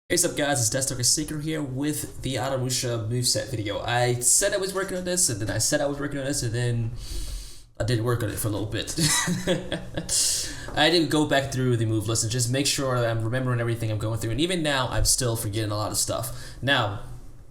Hey, what's up guys, it's Deathstalker Seeker here with the Armusha moveset video. I said I was working on this, and then I said I was working on this, and then I didn't work on it for a little bit. I did go back through the move list and just make sure that I'm remembering everything I'm going through, and even now I'm still forgetting a lot of stuff. Now,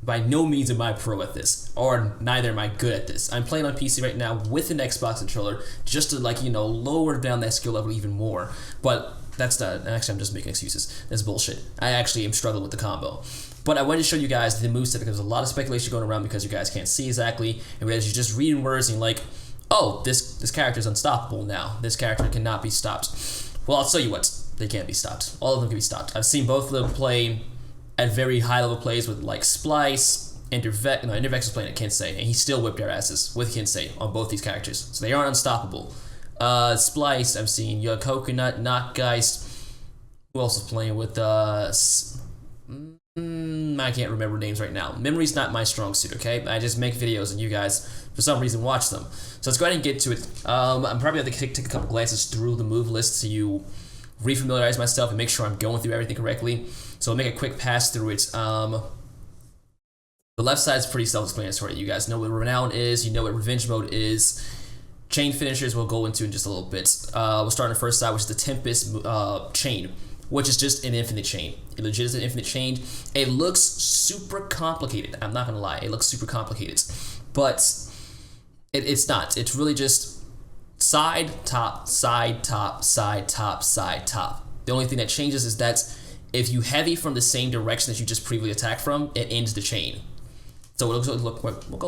by no means am I pro at this, or neither am I good at this. I'm playing on PC right now with an Xbox controller just to lower down that skill level even more, but that's not, actually I'm just making excuses. That's bullshit. I actually am struggling with the combo. But I wanted to show you guys the moveset because there's a lot of speculation going around because you guys can't see exactly, and as you're just reading words and you're like, oh, this character is unstoppable now. This character cannot be stopped. Well, I'll tell you what, they can't be stopped. All of them can be stopped. I've seen both of them play at very high level plays with like Splice, Intervex is playing at Kinsei, and he still whipped their asses with Kinsei on both these characters. So they aren't unstoppable. Splice, I've seen Coconut, Knockgeist. Who else is playing with I can't remember names right now. Memory's not my strong suit, okay? I just make videos and you guys, for some reason, watch them. So let's go ahead and get to it. I'm probably going to take a couple glances through the move list to refamiliarize myself and make sure I'm going through everything correctly. So I'll make a quick pass through it. The left side is pretty self-explanatory. You guys know what Renown is, you know what Revenge Mode is. Chain finishers we'll go into in just a little bit. We'll start on the first side, which is the Tempest Chain, which is just an infinite chain. It legit is an infinite chain. It looks super complicated. I'm not gonna lie, it looks super complicated, but it's not. It's really just side, top, side, top, side, top, side, top. The only thing that changes is that if you heavy from the same direction that you just previously attacked from, it ends the chain. So we'll go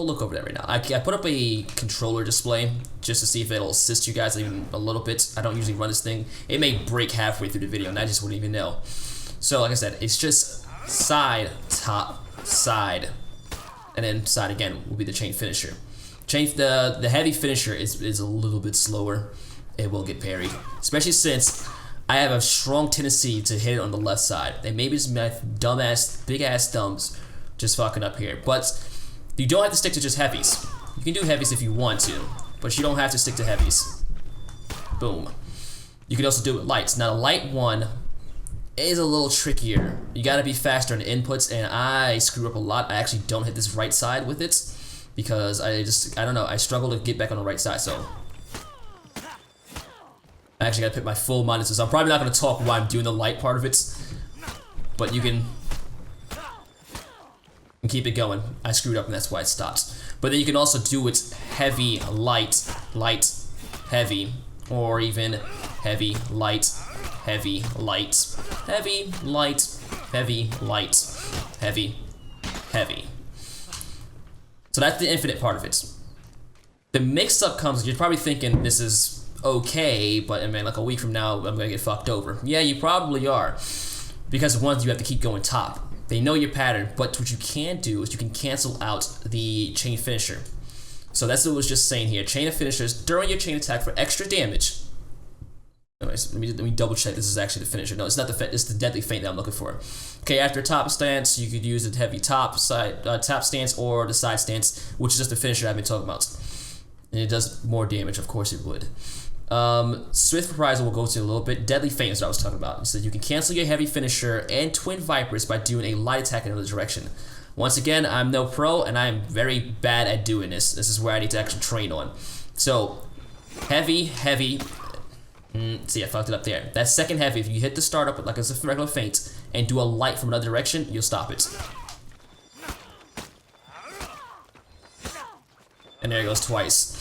look over that right now. I put up a controller display just to see if it'll assist you guys even a little bit. I don't usually run this thing. It may break halfway through the video and I just wouldn't even know. So like I said, it's just side, top, side, and then side again will be the chain finisher. The heavy finisher is a little bit slower. It will get parried, especially since I have a strong tendency to hit it on the left side. And maybe it's my big ass thumbs just fucking up here, but you don't have to stick to just heavies. You can do heavies if you want to, but you don't have to stick to heavies. Boom. You can also do it lights. Now the light one is a little trickier. You gotta be faster on the inputs, and I screw up a lot. I actually don't hit this right side with it because I don't know, I struggle to get back on the right side, so I actually gotta pick my full minuses. So I'm probably not gonna talk while I'm doing the light part of it, but you can keep it going. I screwed up and that's why it stops. But then you can also do it heavy, light, light, heavy, or even heavy, light, heavy, light, heavy, light, heavy, light, heavy, heavy. So that's the infinite part of it. The mix-up comes, you're probably thinking this is okay, but I mean, like a week from now, I'm gonna get fucked over. Yeah, you probably are, because once you have to keep going top. They know your pattern, but what you can do is you can cancel out the chain finisher. So that's what I was just saying here. Chain of finishers during your chain attack for extra damage. Anyways, let me double check this is actually the finisher. No, it's not it's the deadly feint that I'm looking for. Okay, after top stance, you could use a heavy top stance or the side stance, which is just the finisher I've been talking about. And it does more damage, of course it would. Swift Reprisal will go to a little bit. Deadly Feint is what I was talking about. So you can cancel your heavy finisher and Twin Vipers by doing a light attack in another direction. Once again, I'm no pro and I am very bad at doing this. This is where I need to actually train on. So heavy. See, I fucked it up there. That second heavy, if you hit the start up like it's a regular feint and do a light from another direction, you'll stop it. And there it goes twice.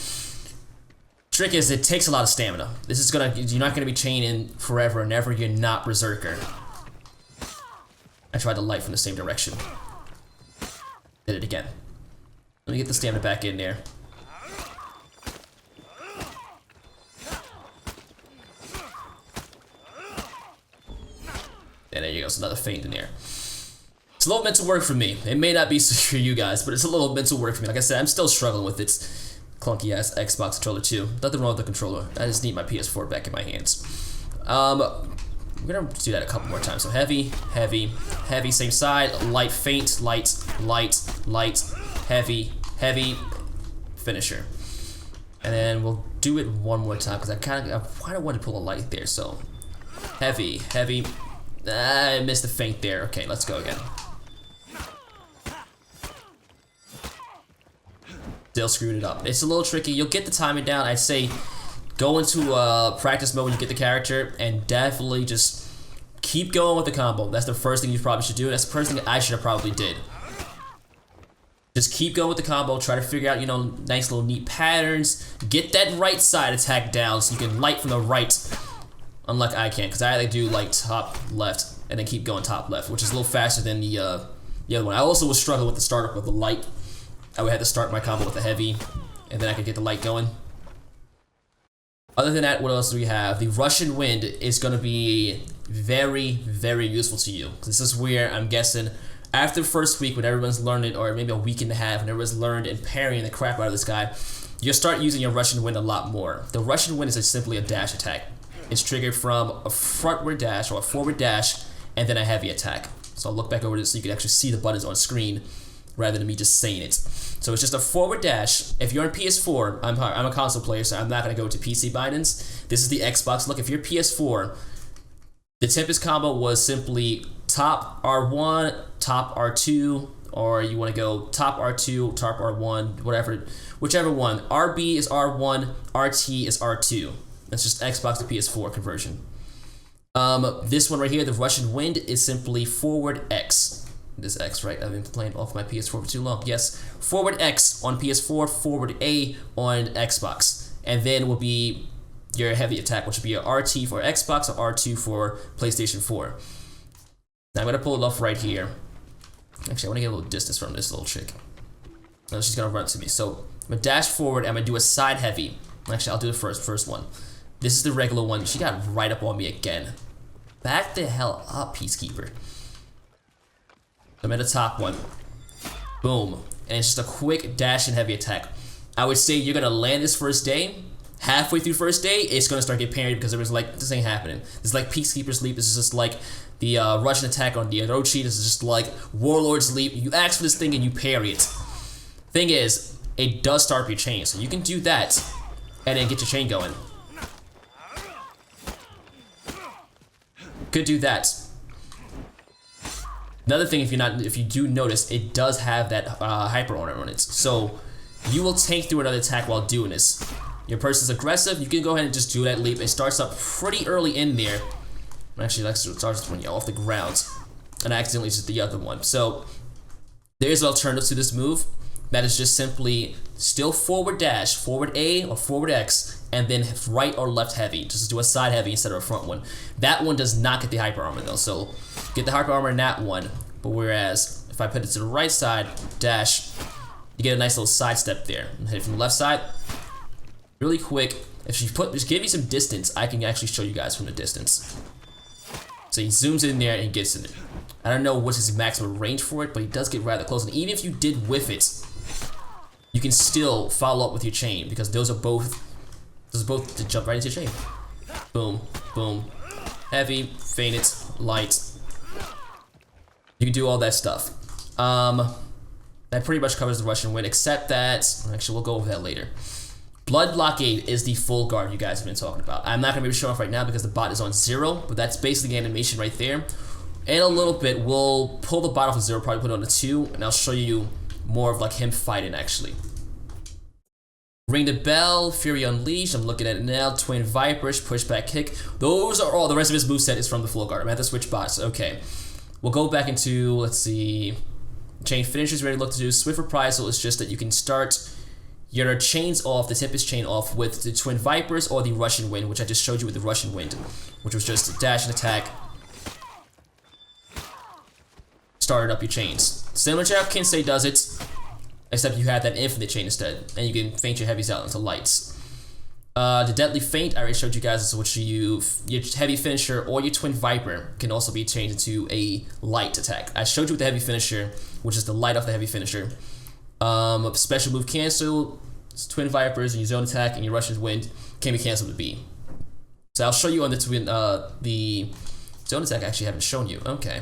Trick is it takes a lot of stamina. You're not gonna be chaining forever and ever. You're not Berserker. I tried the light from the same direction. Did it again. Let me get the stamina back in there. And there you go. So another feint in there. It's a little mental work for me. It may not be for you guys, but it's a little mental work for me. Like I said, I'm still struggling with it. Clunky ass Xbox controller too. Nothing wrong with the controller. I just need my PS4 back in my hands. We're gonna do that a couple more times. So heavy, heavy, heavy, same side, light, feint, light, light, light, heavy, heavy, finisher. And then we'll do it one more time because I kind of want to pull a light there. So heavy, heavy, I missed the feint there. Okay, let's go again. Still screwed it up. It's a little tricky. You'll get the timing down. I'd say go into practice mode when you get the character and definitely just keep going with the combo. That's the first thing you probably should do. That's the first thing I should have probably did. Just keep going with the combo. Try to figure out, you know, nice little neat patterns. Get that right side attack down so you can light from the right. Unlike I can, because I do like top left and then keep going top left, which is a little faster than the other one. I also was struggling with the startup with the light. I would have to start my combo with the heavy, and then I could get the light going. Other than that, what else do we have? The Russian Wind is going to be very, very useful to you. This is where I'm guessing after the first week when everyone's learned it, or maybe a week and a half when everyone's learned and parrying the crap out of this guy, you'll start using your Russian Wind a lot more. The Russian Wind is simply a dash attack. It's triggered from a frontward dash or a forward dash and then a heavy attack. So I'll look back over this so you can actually see the buttons on screen rather than me just saying it. So it's just a forward dash. If you're on PS4, I'm a console player, so I'm not going to go to PC bindings. This is the Xbox look. If you're PS4, the Tempest combo was simply top R1, top R2, or you want to go top R2, top R1, whatever, whichever one. RB is R1, RT is R2. That's just Xbox to PS4 conversion. This one right here, the Russian Wind, is simply forward X. This X, right? I've been playing off my PS4 for too long. Yes, forward X on PS4, forward A on Xbox. And then will be your heavy attack, which will be a RT for Xbox or R2 for PlayStation 4. Now I'm going to pull it off right here. Actually, I want to get a little distance from this little chick. No, she's going to run to me. So I'm going to dash forward and I'm going to do a side heavy. Actually, I'll do the first one. This is the regular one. She got right up on me again. Back the hell up, Peacekeeper. I'm at the top one. Boom. And it's just a quick dash and heavy attack. I would say you're going to land this first day. Halfway through first day, it's going to start getting parried because it was like, this ain't happening. It's like Peacekeeper's Leap. This is just like the Russian attack on the Orochi. This is just like Warlord's Leap. You ask for this thing and you parry it. Thing is, it does start up your chain. So you can do that and then get your chain going. Could do that. Another thing, if you do notice, it does have that hyper armor on it, so you will tank through another attack while doing this. Your person's aggressive, you can go ahead and just do that leap. It starts up pretty early in there. Actually, it starts when you're off the ground, and I accidentally did the other one. So there's an alternative to this move. That is just simply still forward dash, forward A or forward X, and then right or left heavy. Just do a side heavy instead of a front one. That one does not get the hyper armor though, so get the hyper armor in that one. But whereas if I put it to the right side, dash, you get a nice little side step there. And hit it from the left side, really quick. If you just give me some distance, I can actually show you guys from the distance. So he zooms in there and gets in it. I don't know what's his maximum range for it, but he does get rather close. And even if you did whiff it, you can still follow up with your chain because those are both to jump right into your chain. Boom, boom, heavy, feint it, light. You can do all that stuff. That pretty much covers the Russian Wind, except that, actually we'll go over that later. Blood Blockade is the full guard you guys have been talking about. I'm not going to be able to show off right now because the bot is on 0, but that's basically the animation right there. In a little bit, we'll pull the bot off of 0, probably put it on a 2, and I'll show you more of like him fighting actually. Ring the Bell, Fury Unleashed, I'm looking at it now, Twin Vipers, Pushback Kick. Those are all, the rest of his moveset is from the full guard. I'm going to have to switch bots, okay. We'll go back into, let's see, chain finishes, ready to look to do. Swift Reprisal is just that you can start your chains off, the Tempest Chain off with the Twin Vipers or the Russian Wind, which I just showed you with the Russian Wind, which was just a dash and attack. Started up your chains. Similar to how Kinsei does it, except you have that infinite chain instead, and you can feint your heavies out into lights. The Deadly Feint, I already showed you guys, is what your heavy finisher or your Twin Viper can also be changed into a light attack. I showed you with the heavy finisher, which is the light off the heavy finisher. Special move cancel, Twin Vipers, and your zone attack and your Russian Wind can be canceled with B. So I'll show you on the zone attack. I actually haven't shown you. Okay.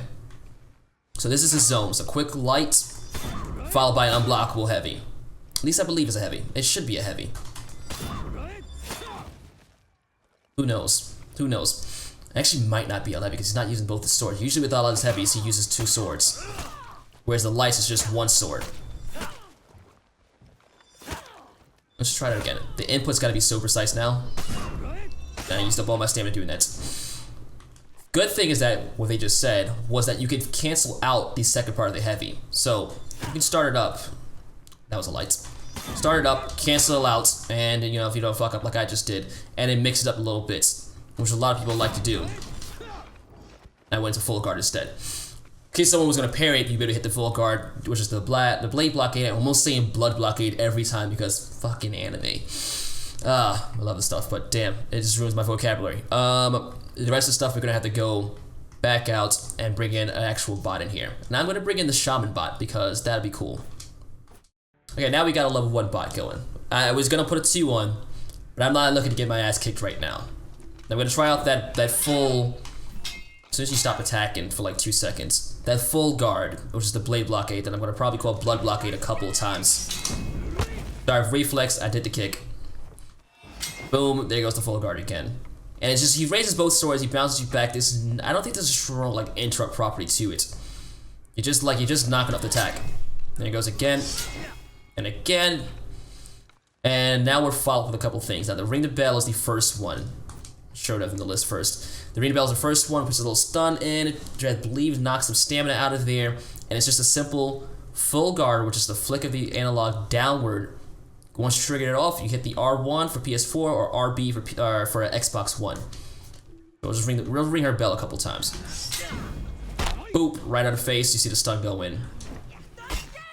So this is a zone. So quick light, followed by an unblockable heavy. At least I believe it's a heavy. It should be a heavy. Who knows? Who knows? Actually, might not be on heavy because he's not using both his swords. Usually with a lot of his heavies, he uses 2 swords. Whereas the lights is just 1 sword. Let's try that again. The input's gotta be so precise now. I used up all my stamina doing that. Good thing is that what they just said was that you could cancel out the second part of the heavy. So you can start it up. That was a light. Start it up, cancel it out, and you know, if you don't fuck up like I just did, and then mix it up a little bit, which a lot of people like to do. I went to full guard instead. In case someone was gonna parry it, you better hit the full guard, which is the blade blockade. I'm almost saying blood blockade every time because fucking anime. I love this stuff, but damn, it just ruins my vocabulary. The rest of the stuff we're gonna have to go back out and bring in an actual bot in here. Now I'm gonna bring in the Shaman bot because that'd be cool. Okay, now we got a level 1 bot going. I was gonna put a 2 on, but I'm not looking to get my ass kicked right now. I'm gonna try out that full. As soon as you stop attacking for like 2 seconds, that full guard, which is the blade blockade, that I'm gonna probably call blood blockade a couple of times. So I have reflex, I did the kick. Boom, there goes the full guard again. And it's just, he raises both swords, he bounces you back. I don't think there's a strong like interrupt property to it. You're just knocking up the attack. There it goes again, and again. And now we're followed with a couple things. Now the ring the bell is the first one. Showed up in the list first. The ring the bell is the first one, puts a little stun in, which I believe knocks some stamina out of there, and it's just a simple full guard, which is the flick of the analog downward. Once you trigger it off, you hit the R1 for PS4 or RB for Xbox One. So we'll ring her bell a couple times. Boop, right on the face, you see the stun go in.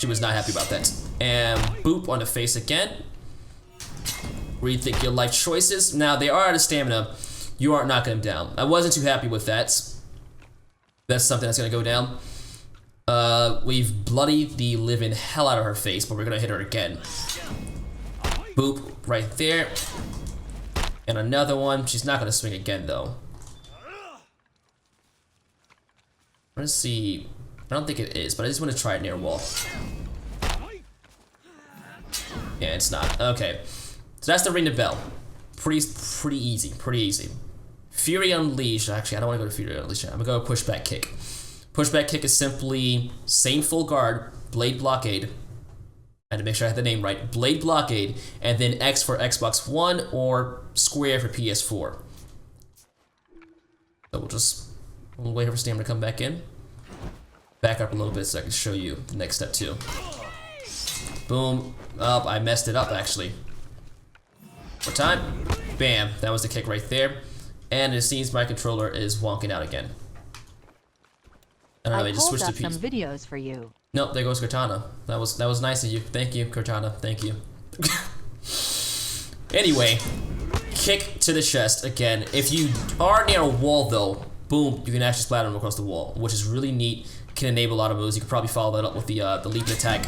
She was not happy about that. And boop on the face again. Rethink your life choices. Now, they are out of stamina. You aren't knocking them down. I wasn't too happy with that. That's something that's gonna go down. We've bloodied the living hell out of her face, but we're gonna hit her again. Boop, right there. And another one. She's not gonna swing again, though. Let's see. I don't think it is, but I just want to try it near a wall. Yeah, it's not. Okay. So that's the ring the bell. Pretty easy. Fury Unleashed. Actually, I don't want to go to Fury Unleashed. I'm gonna go pushback kick. Pushback kick is simply same full guard, blade blockade. I had to make sure I had the name right. Blade blockade, and then X for Xbox One or square for PS4. So we'll wait for stamina to come back in. Back up a little bit so I can show you the next step too. Boom. Oh, I messed it up actually. More time. Bam. That was the kick right there. And it seems my controller is wonking out again. I don't know, I just switched to some videos for you. Nope, there goes Cortana. That was nice of you. Thank you, Cortana. Thank you. Anyway, kick to the chest again. If you are near a wall though, boom, you can actually splatter them across the wall, which is really neat. Can enable a lot of moves. You can probably follow that up with the leap and attack.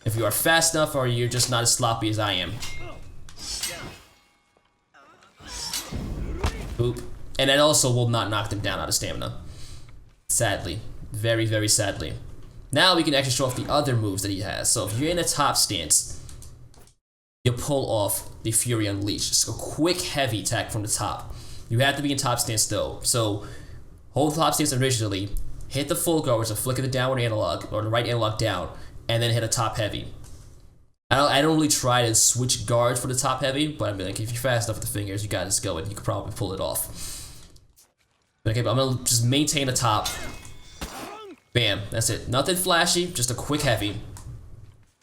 If you are fast enough or you're just not as sloppy as I am. Boop. And that also will not knock them down out of stamina. Sadly. Very, very sadly. Now we can actually show off the other moves that he has. So if you're in a top stance, you pull off the Fury Unleashed. Just a quick heavy attack from the top. You have to be in top stance though. So hold top stance originally, hit the full guard, which is a flick of the downward analog, or the right analog down, and then hit a top heavy. I don't really try to switch guards for the top heavy, but I mean, like, if you're fast enough with the fingers, you gotta just go and you could probably pull it off. Okay, but I'm gonna just maintain the top. Bam, that's it. Nothing flashy, just a quick heavy.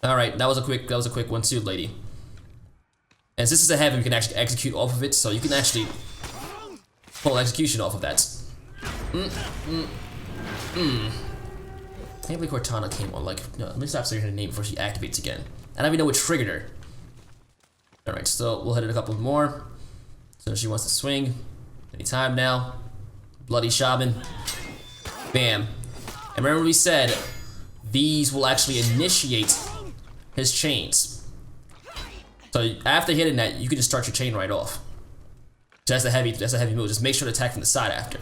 Alright, that was a quick one too, lady. And since it's a heavy, we can actually execute off of it, so you can actually pull execution off of that. I can't believe Cortana came on, like, no, let me stop saying her name before she activates again. I don't even know what triggered her. Alright, so we'll hit it a couple more. So she wants to swing. Anytime now. Bloody Shaman. Bam. And remember we said, these will actually initiate his chains. So after hitting that, you can just start your chain right off. So that's a heavy move. Just make sure to attack from the side after.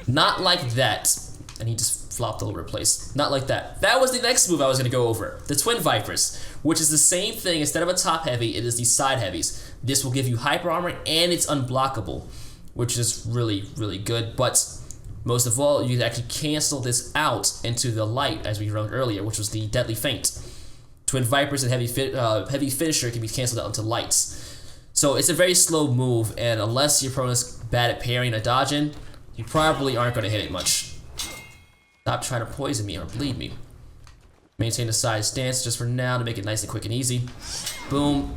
Not like that. And he just flopped all over the place. Not like that. That was the next move I was going to go over. The Twin Vipers, which is the same thing. Instead of a top heavy, it is the side heavies. This will give you hyper armor and it's unblockable, which is really, really good. But most of all, you can actually cancel this out into the light, as we wrote earlier, which was the Deadly Feint. Twin Vipers and heavy finisher can be canceled out into lights. So it's a very slow move, and unless your opponent's bad at parrying or dodging, you probably aren't going to hit it much. Stop trying to poison me or bleed me. Maintain the side stance just for now to make it nice and quick and easy. Boom.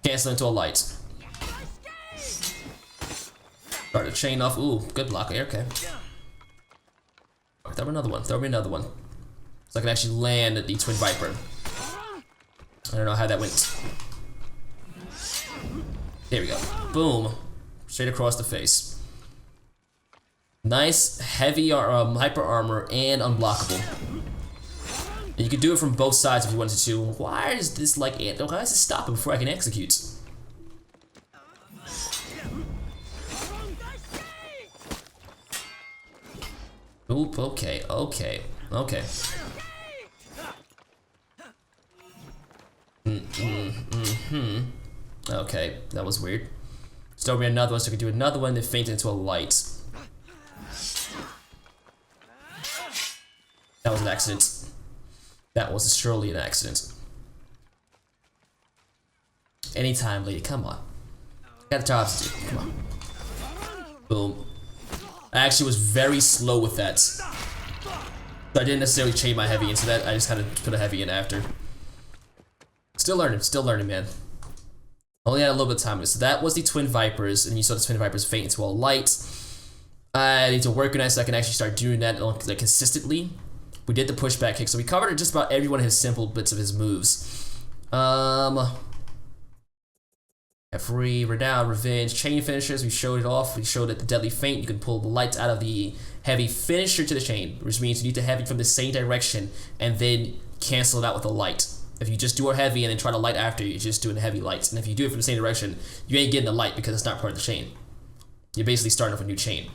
Cancel into a light. Start the chain off. Ooh, good block. Okay. Throw me another one. Throw me another one. So I can actually land the Twin Viper. I don't know how that went. There we go. Boom. Straight across the face. Nice, heavy hyper armor and unblockable. And you can do it from both sides if you wanted to. Why is this like? Why does it stop it before I can execute? Oop. Okay. Okay. Okay. Okay, that was weird. Still be another one, so I can do another one, then faint into a light. That was an accident. That was surely an accident. Anytime, lady, come on. Got jobs to do, come on. Boom. I actually was very slow with that. So I didn't necessarily chain my heavy into that, I just kind of put a heavy in after. Still learning, man. Only had a little bit of time. So that was the Twin Vipers, and you saw the Twin Vipers faint into a light. I need to work on that so I can actually start doing that like consistently. We did the pushback kick, so we covered just about every one of his simple bits of his moves. Free, Renown, Revenge, Chain finishers, we showed it off. We showed that the Deadly Feint, you can pull the lights out of the heavy finisher to the chain, which means you need to heavy from the same direction and then cancel it out with a light. If you just do a heavy and then try to light after, you're just doing heavy lights. And if you do it from the same direction, you ain't getting the light because it's not part of the chain. You're basically starting off a new chain.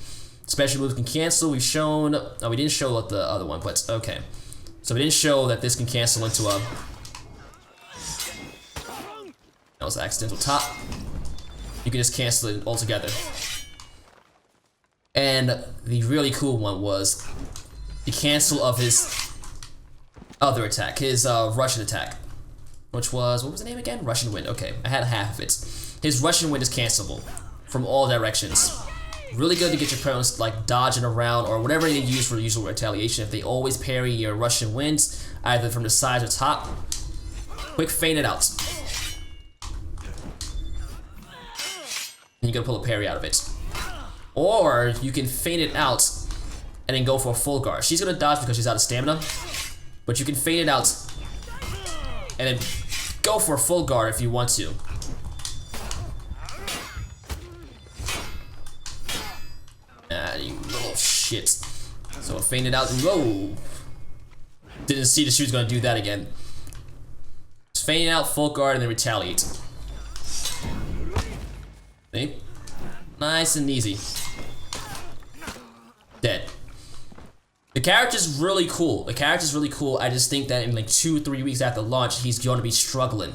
Special moves can cancel. We've shown... Oh, we didn't show the other one, but okay. So we didn't show that this can cancel into a... That was an accidental top. You can just cancel it altogether. And the really cool one was the cancel of his other attack, his Russian attack, which was, what was the name again? Russian Wind. Okay, I had half of it. His Russian Wind is cancelable from all directions. Really good to get your opponents like dodging around or whatever they use for usual retaliation. If they always parry your Russian Winds, either from the sides or top, quick feint it out. And you're gonna pull a parry out of it. Or you can feint it out and then go for a full guard. She's gonna dodge because she's out of stamina, but you can feint it out and then go for a full guard if you want to. Ah, you little shit. So feint it out and whoa. Didn't see that she was gonna do that again. Just feint it out, full guard, and then retaliate. See? Nice and easy. Dead. The character's really cool. The character's really cool. I just think that in like 2 or 3 weeks after launch, he's going to be struggling.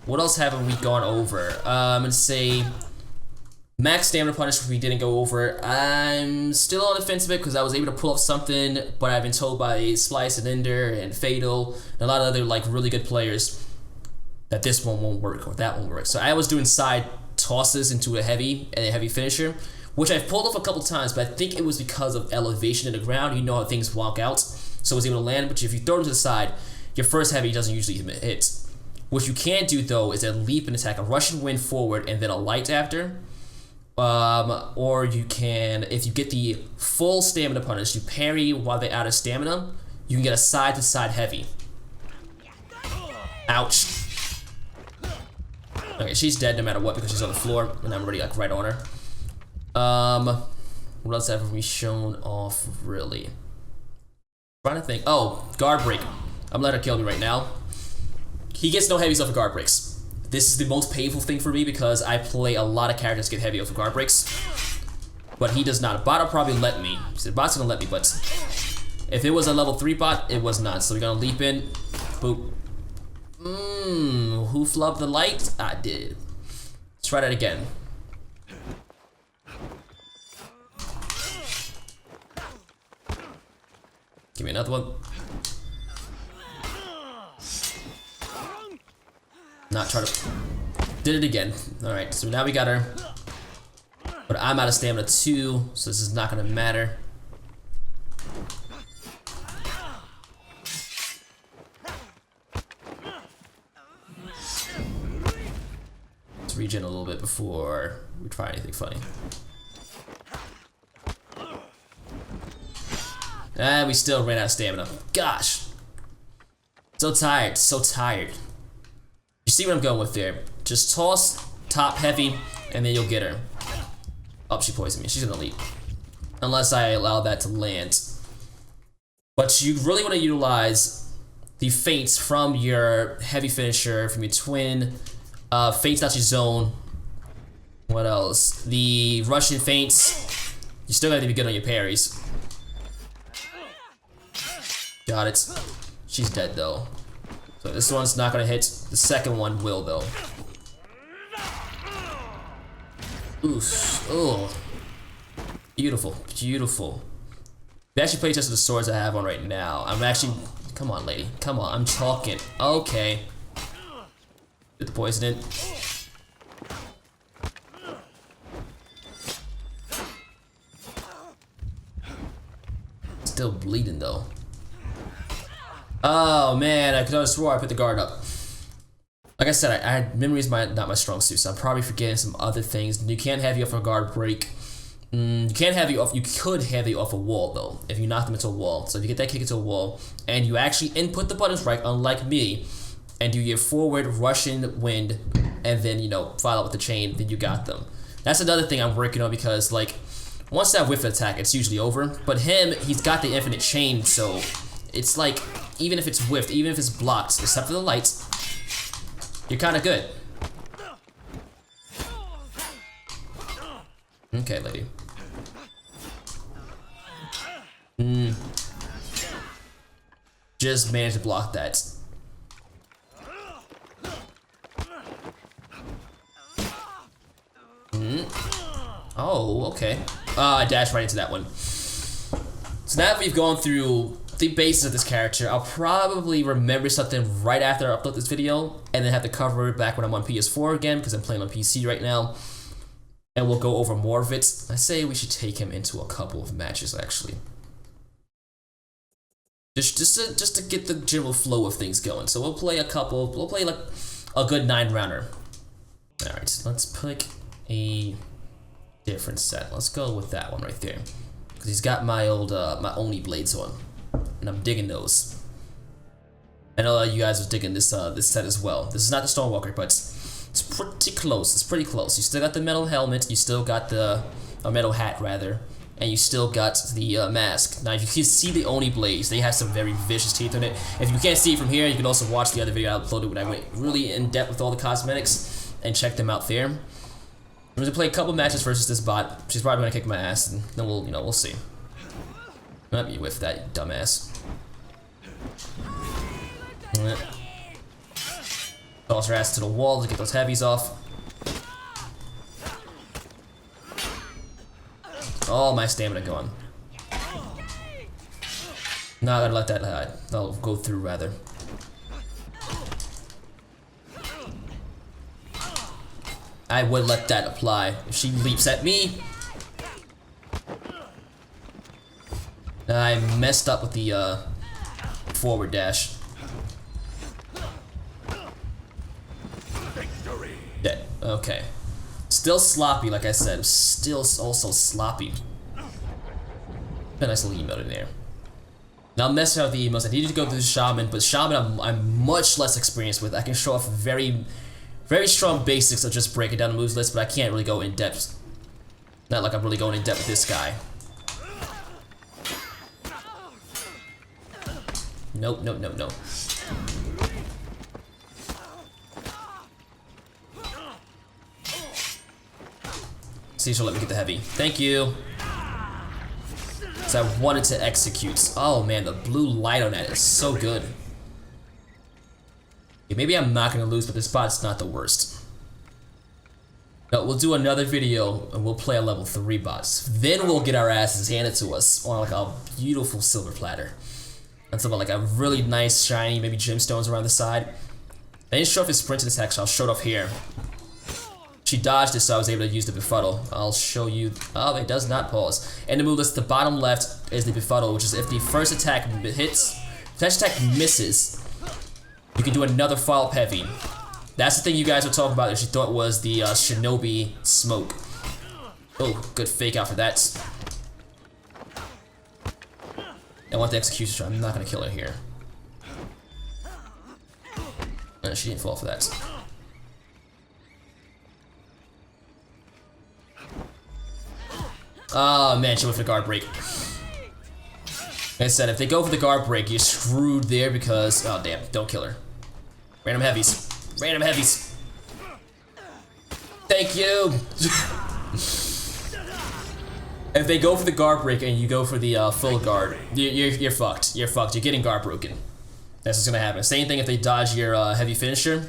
What else haven't we gone over? I'm gonna say max stamina punish we didn't go over. I'm still on the fence a bit because I was able to pull up something, but I've been told by Splice and Ender and Fatal and a lot of other like really good players that this one won't work or that won't work. So I was doing side tosses into a heavy and a heavy finisher, which I've pulled off a couple times, but I think it was because of elevation in the ground. You know how things walk out, so I was able to land. But if you throw it to the side, your first heavy doesn't usually hit. What you can do though is a leap and attack, a Russian Wind forward and then a light after. Or you can, if you get the full stamina punish, you parry while they're out of stamina, you can get a side to side heavy. Ouch. Okay, she's dead no matter what because she's on the floor and I'm already like right on her. What else have we shown off really? I'm trying to think. Oh, guard break. I'm gonna let her kill me right now. He gets no heavies off of guard breaks. This is the most painful thing for me because I play a lot of characters that get heavy off of guard breaks. but he does not. A bot will probably let me. He said bot's gonna let me, but if it was a level 3 bot, it was not. So we're gonna leap in. Boop. Who flubbed the light? I did. Let's try that again. Give me another one. Not try to. Did it again. Alright, so now we got her. But I'm out of stamina too, so this is not gonna matter. Let's regen a little bit before we try anything funny. And we still ran out of stamina. Gosh. So tired, so tired. You see what I'm going with there. Just toss, top heavy, and then you'll get her. Oh, she poisoned me. She's gonna leap. Unless I allow that to land. But you really want to utilize the feints from your heavy finisher, from your twin, feints out your zone. What else? The Russian feints. You still gotta be good on your parries. Got it. She's dead though. So this one's not gonna hit. The second one will though. Oof. Oh. Beautiful. Beautiful. We actually play test of the swords I have on right now. I'm actually. Come on, lady. Come on. I'm talking. Okay. Get the poison in. Still bleeding though. Oh man, I could have swore I put the guard up. Like I said, memory is not my strong suit, so I'm probably forgetting some other things. You can't have you off a guard break. You can't have you off. You could have you off a wall though, if you knock them into a wall. So if you get that kick into a wall, and you actually input the buttons right, unlike me, and do your forward Russian wind, and then follow up with the chain, then you got them. That's another thing I'm working on because like once that whiff attack, it's usually over. But him, he's got the infinite chain, so it's like even if it's whiffed, even if it's blocked, except for the lights, you're kind of good. Okay, lady. Just managed to block that. Oh, okay. I dashed right into that one. So now that we've gone through the basis of this character, I'll probably remember something right after I upload this video, and then have to cover it back when I'm on PS4 again, because I'm playing on PC right now. And we'll go over more of it. I say we should take him into a couple of matches, actually. Just to get the general flow of things going. So we'll play a couple, we'll play like a good 9-rounder. Alright, let's pick a different set. Let's go with that one right there. Because he's got my old, my Oni blades on. And I'm digging those. I know you guys are digging this this set as well. This is not the Stormwalker, but it's pretty close. It's pretty close. You still got the metal helmet. You still got the metal hat rather, and you still got the mask. Now, if you can see the Oni blades, they have some very vicious teeth on it. If you can't see it from here, you can also watch the other video I uploaded when I went really in depth with all the cosmetics and check them out there. I'm gonna play a couple matches versus this bot. She's probably gonna kick my ass, and then we'll see. Let me whiff that, dumbass. Toss her ass to the wall to get those heavies off. All my stamina gone. Not gonna let that hide. I'll go through rather. I would let that apply. If she leaps at me, I messed up with the forward dash. Dead. Okay. Still sloppy, like I said. Still also sloppy. A nice little emote in there. Now I'm messing out with the emotes. I needed to go through the Shaman, but Shaman I'm much less experienced with. I can show off very strong basics of just breaking down the moves list, but I can't really go in depth. Not like I'm really going in depth with this guy. Nope, nope, nope, nope. See if she'll let me get the heavy. Thank you. So I wanted to execute. Oh man, the blue light on that is so good. Yeah, maybe I'm not gonna lose, but this bot's not the worst. No, we'll do another video and we'll play a level 3 bots. Then we'll get our asses handed to us on like a beautiful silver platter. And something like a really nice shiny, maybe gemstones around the side. I didn't show off his sprinting attack, so I'll show it off here. She dodged it, so I was able to use the befuddle. I'll show you. Oh, it does not pause. And the move list, the bottom left is the befuddle, which is if the first attack hits, if that attack misses, you can do another follow-up heavy. That's the thing you guys were talking about that you thought was the shinobi smoke. Oh, good fake out for that. I want the execution shot. I'm not gonna kill her here. She didn't fall for that. Oh man, she went for the guard break. Like I said, if they go for the guard break, you're screwed there because... Oh damn, don't kill her. Random heavies. Random heavies. Thank you! If they go for the guard break and you go for the full guard, you're fucked. You're fucked. You're getting guard broken. That's what's gonna happen. Same thing if they dodge your heavy finisher,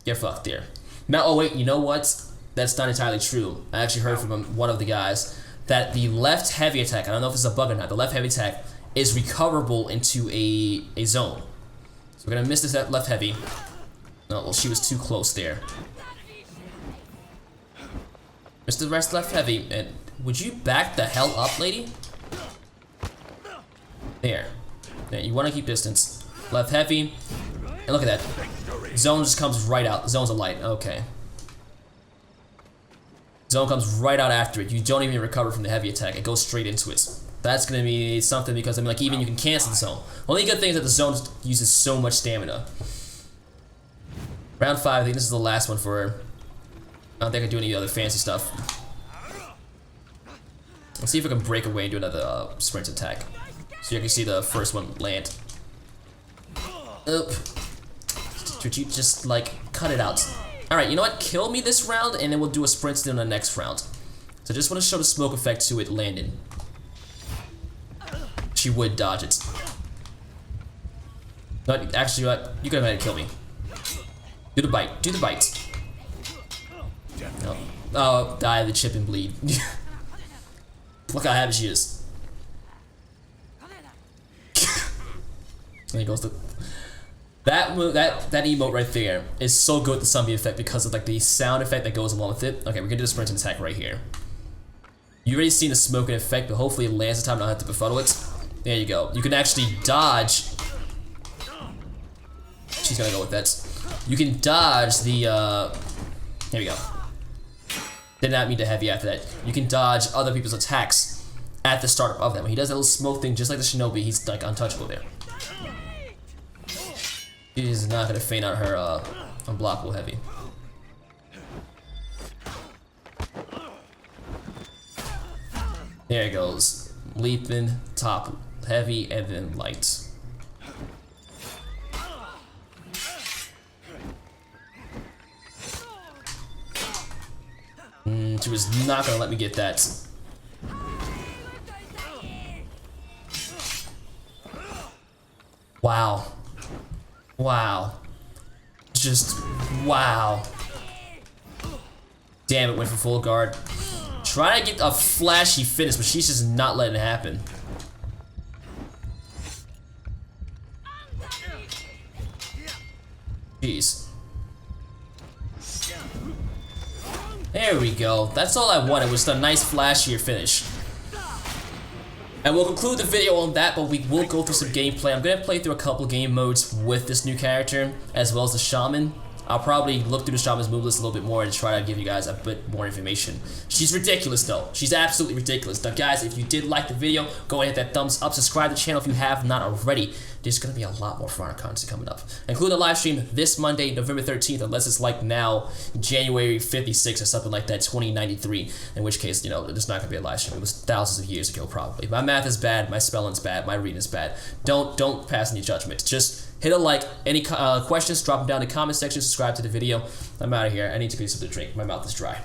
you're fucked there. Now, oh wait, you know what? That's not entirely true. I actually heard from one of the guys that the left heavy attack, I don't know if it's a bug or not, the left heavy attack is recoverable into a zone. So we're gonna miss this left heavy. Oh, well, she was too close there. Missed the rest left heavy, and would you back the hell up, lady? There. There, you wanna keep distance. Left heavy, and look at that. Zone just comes right out. Zone's a light, okay. Zone comes right out after it. You don't even recover from the heavy attack. It goes straight into it. That's gonna be something because I mean, like even you can cancel the zone. Only good thing is that the zone uses so much stamina. Round 5. I think this is the last one for her. I don't think I can do any other fancy stuff. Let's see if I can break away and do another sprint attack, so you can see the first one land. Oop. Just like cut it out. Alright, you know what? Kill me this round, and then we'll do a sprint in the next round. So I just want to show the smoke effect to it landing. She would dodge it. No, actually, you can go ahead and kill me. Do the bite. Do the bite. No. Oh, die the chip and bleed. Look how happy she is. There goes the... That move, that emote right there is so good with the zombie effect because of like the sound effect that goes along with it. Okay, we're gonna do the sprint attack right here. You already seen the smoking effect, but hopefully it lands the time. I don't have to befuddle it. There you go. You can actually dodge. She's gonna go with that. You can dodge the. Here we go. Did not mean to heavy after that. You can dodge other people's attacks at the start of them. When he does that little smoke thing, just like the shinobi, he's like untouchable there. She's not gonna feint out her unblockable heavy. There it goes. Leaping, top heavy, and then light. She was not gonna let me get that. Wow. Wow. Just wow. Damn it, went for full guard. Trying to get a flashy finish, but she's just not letting it happen. Jeez. There we go. That's all I wanted, was a nice flashier finish. And we'll conclude the video on that, but we will go through some gameplay. I'm going to play through a couple game modes with this new character, as well as the Shaman. I'll probably look through the Shaman's move list a little bit more and try to give you guys a bit more information. She's ridiculous though. She's absolutely ridiculous. Now guys, if you did like the video, go ahead and hit that thumbs up. Subscribe to the channel if you have not already. There's going to be a lot more fun content coming up, including a live stream this Monday, November 13th, unless it's like now, January 56 or something like that, 2093, in which case, you know, there's not going to be a live stream. It was thousands of years ago, probably. My math is bad, my spelling's bad, my reading is bad. Don't pass any judgment. Just hit a like. Any questions, drop them down in the comment section, subscribe to the video. I'm out of here. I need to get something to drink. My mouth is dry.